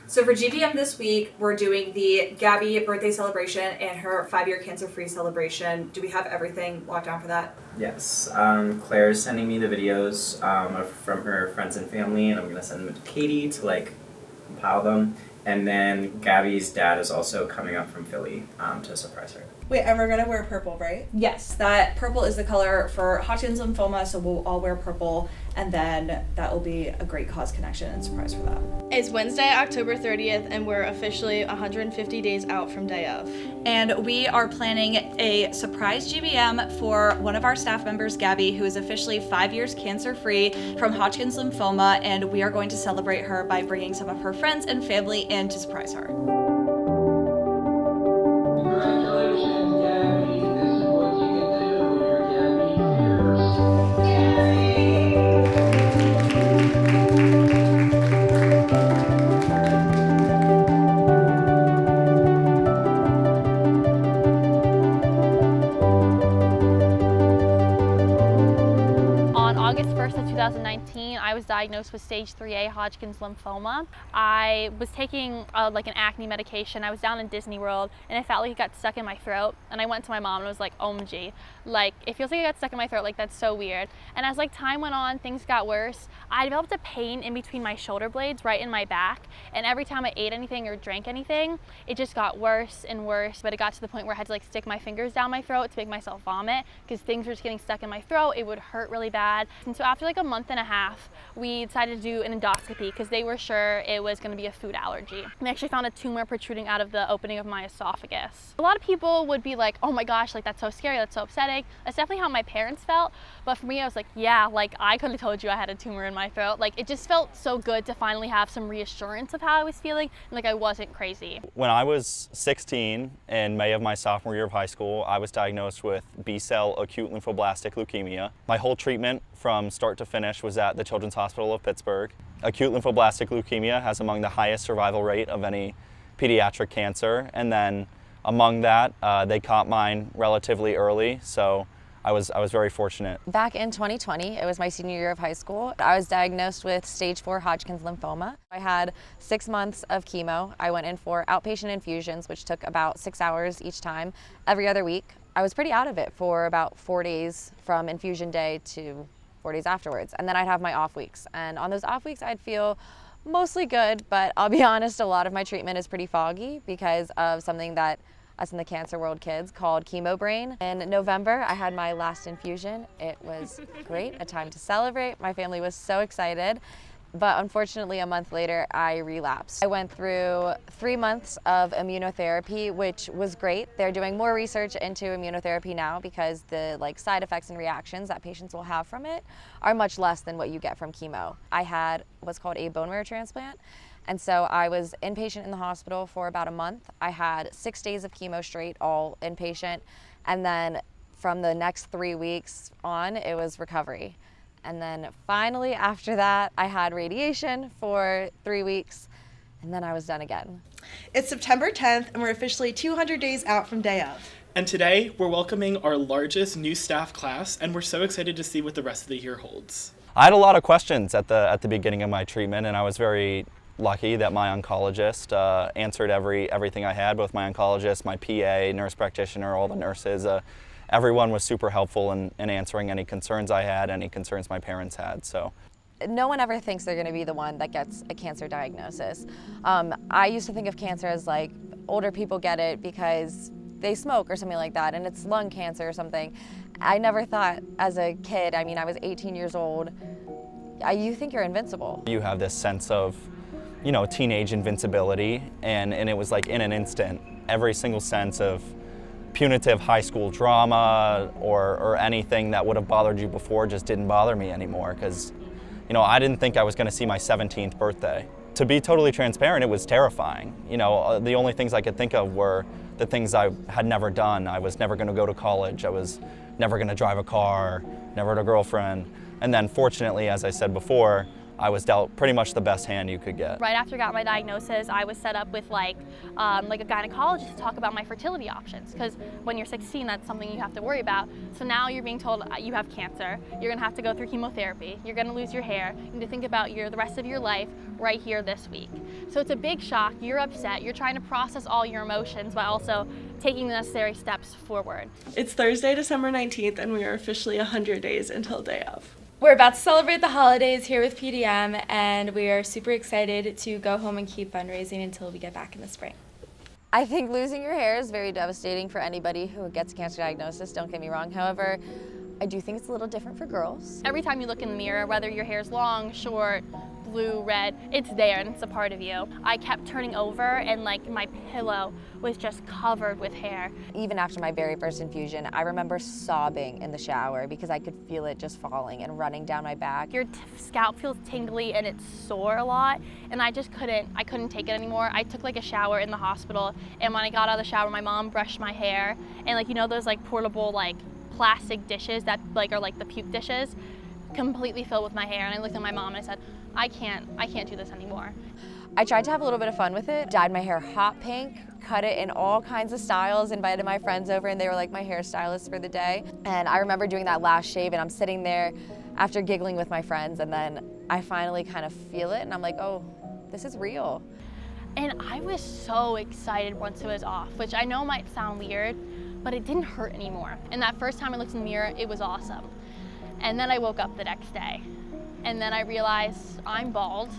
So for GBM this week, we're doing the Gabby birthday celebration and her 5-year cancer-free celebration. Do we have everything locked down for that? Yes. Claire's sending me the videos from her friends and family, and I'm going to send them to Katie to compile them. And then Gabby's dad is also coming up from Philly to surprise her. Wait, and we're gonna wear purple, right? Yes, that purple is the color for Hodgkin's lymphoma, so we'll all wear purple, and then that will be a great cause connection and surprise for them. It's Wednesday, October 30th, and we're officially 150 days out from day of. And we are planning a surprise GBM for one of our staff members, Gabby, who is officially 5 years cancer-free from Hodgkin's lymphoma, and we are going to celebrate her by bringing some of her friends and family in to surprise her. August 1st of 2019, I was diagnosed with stage 3A Hodgkin's lymphoma. I was taking an acne medication. I was down in Disney World and it felt like it got stuck in my throat. And I went to my mom and was like, OMG, it feels like it got stuck in my throat, that's so weird. And as time went on, things got worse. I developed a pain in between my shoulder blades, right in my back. And every time I ate anything or drank anything, it just got worse and worse. But it got to the point where I had to stick my fingers down my throat to make myself vomit because things were just getting stuck in my throat. It would hurt really bad. And so after a month and a half, we decided to do an endoscopy because they were sure it was going to be a food allergy. We actually found a tumor protruding out of the opening of my esophagus. A lot of people would be like, oh my gosh, that's so scary, that's so upsetting. That's definitely how my parents felt. But for me, I was like, yeah, I could have told you I had a tumor in my throat. It just felt so good to finally have some reassurance of how I was feeling and I wasn't crazy. When I was 16 in May of my sophomore year of high school, I was diagnosed with B-cell acute lymphoblastic leukemia. My whole treatment from start to finish was at the Children's Hospital of Pittsburgh. Acute lymphoblastic leukemia has among the highest survival rate of any pediatric cancer, and then among that, they caught mine relatively early, so I was very fortunate. Back in 2020, it was my senior year of high school, I was diagnosed with stage 4 Hodgkin's lymphoma. I had 6 months of chemo. I went in for outpatient infusions, which took about 6 hours each time, every other week. I was pretty out of it for about 4 days from infusion day to 4 days afterwards. And then I'd have my off weeks. And on those off weeks, I'd feel mostly good, but I'll be honest, a lot of my treatment is pretty foggy because of something that us in the cancer world kids called chemo brain. In November, I had my last infusion. It was great, a time to celebrate. My family was so excited. But unfortunately, a month later, I relapsed. I went through 3 months of immunotherapy, which was great. They're doing more research into immunotherapy now because the side effects and reactions that patients will have from it are much less than what you get from chemo. I had what's called a bone marrow transplant. And so I was inpatient in the hospital for about a month. I had 6 days of chemo straight, all inpatient. And then from the next 3 weeks on, it was recovery. And then finally, after that, I had radiation for 3 weeks, and then I was done again. It's September 10th, and we're officially 200 days out from day of. And today, we're welcoming our largest new staff class, and we're so excited to see what the rest of the year holds. I had a lot of questions at the beginning of my treatment, and I was very lucky that my oncologist answered everything I had, both my oncologist, my PA, nurse practitioner, all the nurses. Everyone was super helpful in answering any concerns I had, any concerns my parents had. So, no one ever thinks they're going to be the one that gets a cancer diagnosis. I used to think of cancer as older people get it because they smoke or something like that, and it's lung cancer or something. I never thought as a kid, I was 18 years old, you think you're invincible. You have this sense of, teenage invincibility, and it was in an instant. Every single sense of punitive high school drama or anything that would have bothered you before just didn't bother me anymore because, I didn't think I was going to see my 17th birthday. To be totally transparent, it was terrifying. The only things I could think of were the things I had never done. I was never going to go to college. I was never going to drive a car, never had a girlfriend. And then fortunately, as I said before, I was dealt pretty much the best hand you could get. Right after I got my diagnosis, I was set up with like a gynecologist to talk about my fertility options, because when you're 16, that's something you have to worry about. So now you're being told you have cancer, you're gonna have to go through chemotherapy, you're gonna lose your hair, you need to think about the rest of your life right here this week. So it's a big shock, you're upset, you're trying to process all your emotions while also taking the necessary steps forward. It's Thursday, December 19th, and we are officially 100 days until day of. We're about to celebrate the holidays here with PDM, and we are super excited to go home and keep fundraising until we get back in the spring. I think losing your hair is very devastating for anybody who gets a cancer diagnosis, don't get me wrong. However, I do think it's a little different for girls. Every time you look in the mirror, whether your hair's long, short, blue, red, it's there and it's a part of you. I kept turning over and like my pillow was just covered with hair. Even after my very first infusion, I remember sobbing in the shower because I could feel it just falling and running down my back. Your scalp feels tingly and it's sore a lot, and I couldn't take it anymore. I took like a shower in the hospital, and when I got out of the shower, my mom brushed my hair, and like, you know, those like portable like plastic dishes that like are like the puke dishes, completely filled with my hair. And I looked at my mom and I said, I can't do this anymore. I tried to have a little bit of fun with it, dyed my hair hot pink, cut it in all kinds of styles, invited my friends over, and they were like my hairstylist for the day. And I remember doing that last shave, and I'm sitting there after giggling with my friends, and then I finally kind of feel it, and I'm like, oh, this is real. And I was so excited once it was off, which I know might sound weird, but it didn't hurt anymore. And that first time I looked in the mirror, it was awesome. And then I woke up the next day, and then I realized I'm bald,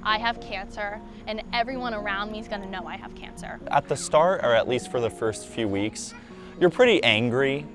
I have cancer, and everyone around me is gonna know I have cancer. At the start, or at least for the first few weeks, you're pretty angry,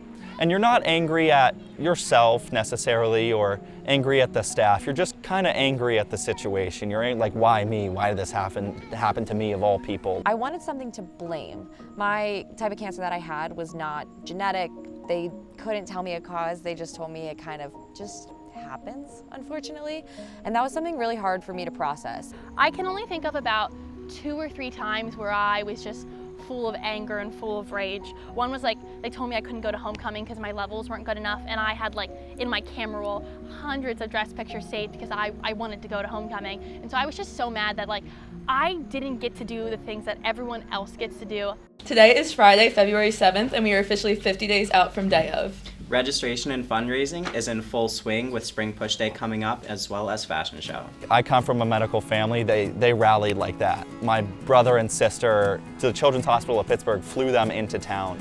and you're not angry at yourself necessarily or angry at the staff. You're just kind of angry at the situation. You're like, why me? Why did this happen to me of all people? I wanted something to blame. My type of cancer that I had was not genetic. They couldn't tell me a cause. They just told me it kind of just happens, unfortunately. And that was something really hard for me to process. I can only think of about 2 or 3 times where I was just full of anger and full of rage. One was like, they told me I couldn't go to homecoming because my levels weren't good enough, and I had like in my camera roll hundreds of dress pictures saved because I wanted to go to homecoming. And so I was just so mad that like I didn't get to do the things that everyone else gets to do. Today is Friday, February 7th, and we are officially 50 days out from day of. Registration and fundraising is in full swing with Spring Push Day coming up, as well as fashion show. I come from a medical family. They rallied like that. My brother and sister, to the Children's Hospital of Pittsburgh, flew them into town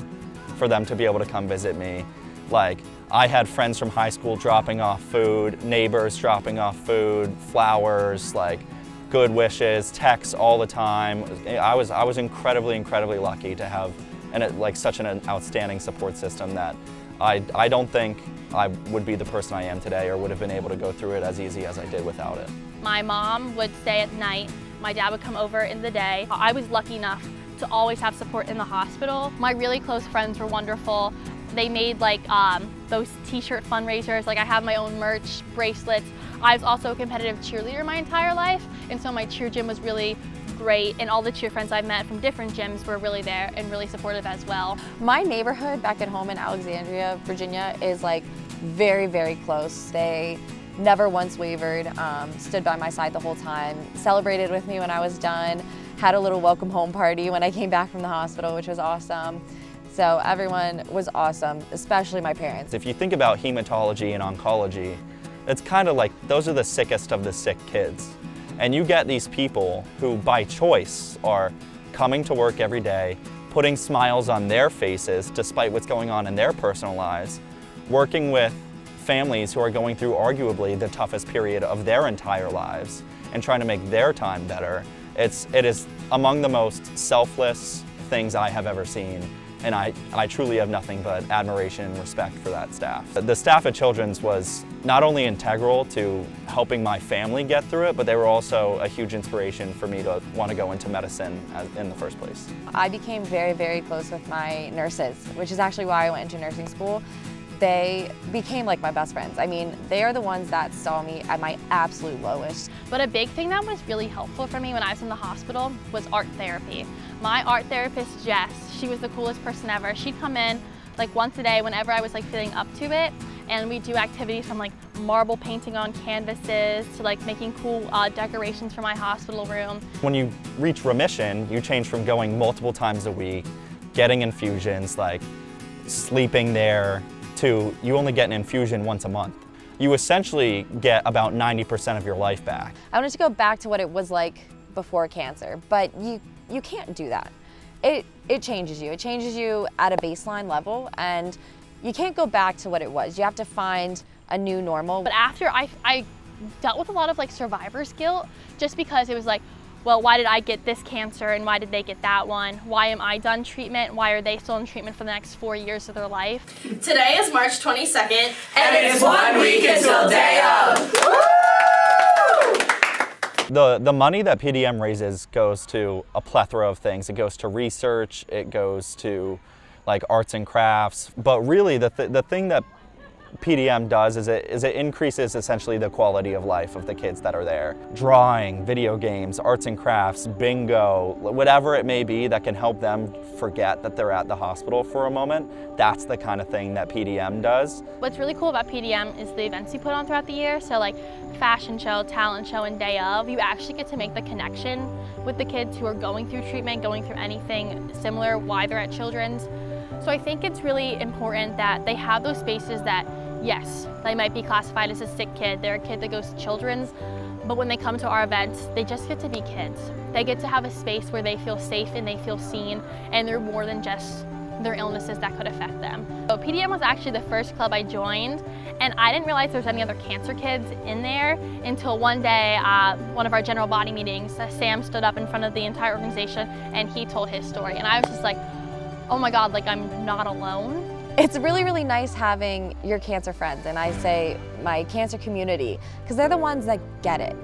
for them to be able to come visit me. Like, I had friends from high school dropping off food, neighbors dropping off food, flowers, like good wishes, texts all the time. I was incredibly lucky to have such an outstanding support system that I don't think I would be the person I am today or would have been able to go through it as easy as I did without it. My mom would stay at night, my dad would come over in the day. I was lucky enough to always have support in the hospital. My really close friends were wonderful. They made like those t-shirt fundraisers, like I have my own merch, bracelets. I was also a competitive cheerleader my entire life, and so my cheer gym was really great, and all the cheer friends I've met from different gyms were really there and really supportive as well. My neighborhood back at home in Alexandria, Virginia is like very close. They never once wavered, stood by my side the whole time, celebrated with me when I was done, had a little welcome home party when I came back from the hospital, which was awesome. So everyone was awesome, especially my parents. If you think about hematology and oncology, it's kind of like those are the sickest of the sick kids. And you get these people who, by choice, are coming to work every day, putting smiles on their faces despite what's going on in their personal lives, working with families who are going through arguably the toughest period of their entire lives and trying to make their time better. It is among the most selfless things I have ever seen. And I truly have nothing but admiration and respect for that staff. The staff at Children's was not only integral to helping my family get through it, but they were also a huge inspiration for me to want to go into medicine in the first place. I became very close with my nurses, which is actually why I went into nursing school. They became like my best friends. I mean, they are the ones that saw me at my absolute lowest. But a big thing that was really helpful for me when I was in the hospital was art therapy. My art therapist, Jess, she was the coolest person ever. She'd come in like once a day whenever I was like feeling up to it, and we do activities from like marble painting on canvases to like making cool decorations for my hospital room. When you reach remission, you change from going multiple times a week, getting infusions, like sleeping there, to you only get an infusion once a month. You essentially get about 90% of your life back. I wanted to go back to what it was like before cancer, but you can't do that. It changes you. It changes you at a baseline level, and you can't go back to what it was. You have to find a new normal. But after I dealt with a lot of like survivor's guilt, just because it was like, well, why did I get this cancer and why did they get that one? Why am I done treatment? Why are they still in treatment for the next 4 years of their life? Today is March 22nd, and it's 1 week until day of. The money that PDM raises goes to a plethora of things. It goes to research, it goes to like arts and crafts, but really the thing that PDM does is it increases essentially the quality of life of the kids that are there. Drawing, video games, arts and crafts, bingo, whatever it may be that can help them forget that they're at the hospital for a moment, that's the kind of thing that PDM does. What's really cool about PDM is the events you put on throughout the year. So like fashion show, talent show, and day of, you actually get to make the connection with the kids who are going through treatment, going through anything similar, why they're at Children's. So I think it's really important that they have those spaces that, yes, they might be classified as a sick kid, they're a kid that goes to Children's, but when they come to our events, they just get to be kids. They get to have a space where they feel safe and they feel seen, and they're more than just their illnesses that could affect them. So PDM was actually the first club I joined, and I didn't realize there was any other cancer kids in there until one day, one of our general body meetings, Sam stood up in front of the entire organization and he told his story, and I was just like, oh my God, like I'm not alone. It's really, really nice having your cancer friends, and I say my cancer community, because they're the ones that get it.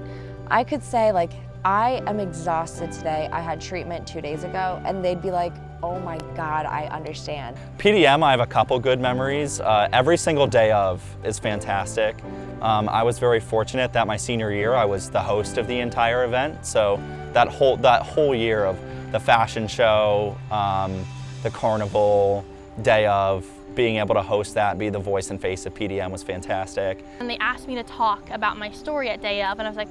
I could say like, I am exhausted today, I had treatment 2 days ago, and they'd be like, oh my God, I understand. PDM, I have a couple good memories. Every single day of is fantastic. I was very fortunate that my senior year I was the host of the entire event, so that whole year of the fashion show, the carnival, day of, being able to host that, be the voice and face of PDM was fantastic. And they asked me to talk about my story at day of, and I was like,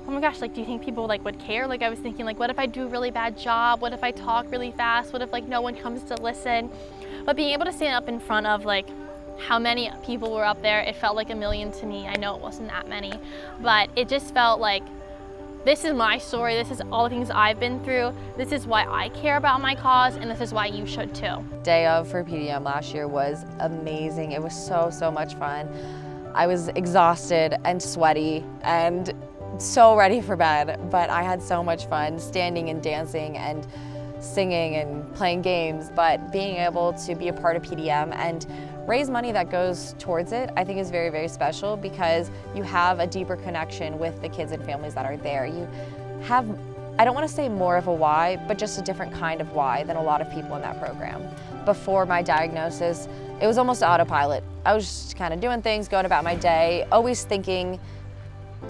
oh my gosh, like, do you think people like would care? Like, I was thinking like, what if I do a really bad job? What if I talk really fast? What if like no one comes to listen? But being able to stand up in front of like how many people were up there, it felt like a million to me. I know it wasn't that many, but it just felt like, this is my story, this is all the things I've been through, this is why I care about my cause, and this is why you should too. Day of for PDM last year was amazing. It was so much fun. I was exhausted and sweaty and so ready for bed, but I had so much fun standing and dancing and singing and playing games, but being able to be a part of PDM and raise money that goes towards it, I think is very, very special, because you have a deeper connection with the kids and families that are there. You have, I don't want to say more of a why, but just a different kind of why than a lot of people in that program. Before my diagnosis, it was almost autopilot. I was just kind of doing things, going about my day, always thinking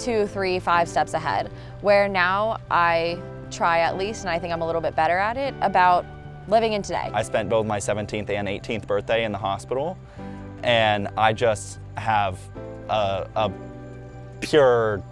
2, 3, 5 steps ahead, where now I try at least, and I think I'm a little bit better at it, about living in today. I spent both my 17th and 18th birthday in the hospital, and I just have a pure,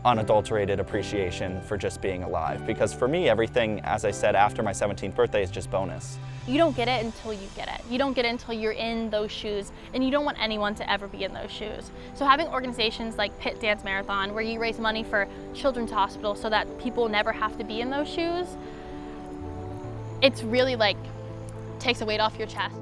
unadulterated appreciation for just being alive. Because for me, everything, as I said, after my 17th birthday is just bonus. You don't get it until you get it. You don't get it until you're in those shoes, and you don't want anyone to ever be in those shoes. So having organizations like Pit Dance Marathon, where you raise money for Children's Hospital so that people never have to be in those shoes, it's really like takes a weight off your chest.